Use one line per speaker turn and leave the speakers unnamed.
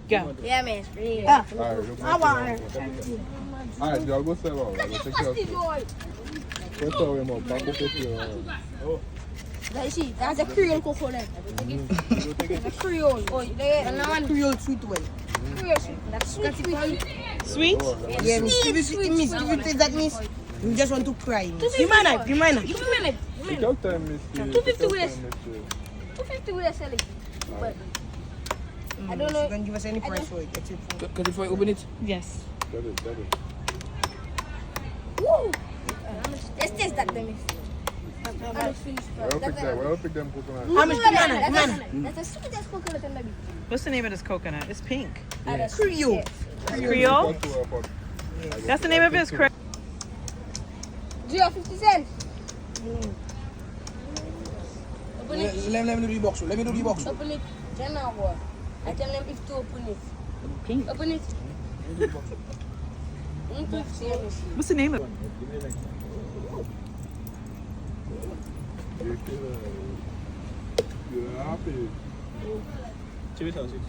Go.
Yeah, man. It's free.
Ah,
Alright,
I want her.
Alright, y'all go sell out. Go take care of it. Go sell him up. I'll go take care of it.
Let's see. That's a Creole coconut. That's a Creole. Oh, they
Creole sweet one.
Creole sweet. That's sweet.
Sweet?
Yeah, miss. If you taste that, miss, you just want to cry. Give me a knife. Give me a knife.
Give me a minute.
Take your time, Mr.
250
Take your
with
time, Mr.
250 with a selling. But I don't know.
You can give us any price for it, except for.
Can you find open it?
Yes.
Get it.
Woo! Let's taste that, then. I'm finished.
Where pick them coconuts?
How much banana?
That's the sweetest coconut in the big.
What's the name of this coconut? It's pink.
Creole.
Creole? That's the name of it? It's Creole.
50 cents. Open it.
Let me do the box. Let me do the box.
Open it. Then now what? I tell them if to open it.
Pink.
Open it.
What's the name of it?
You're happy.
9,000.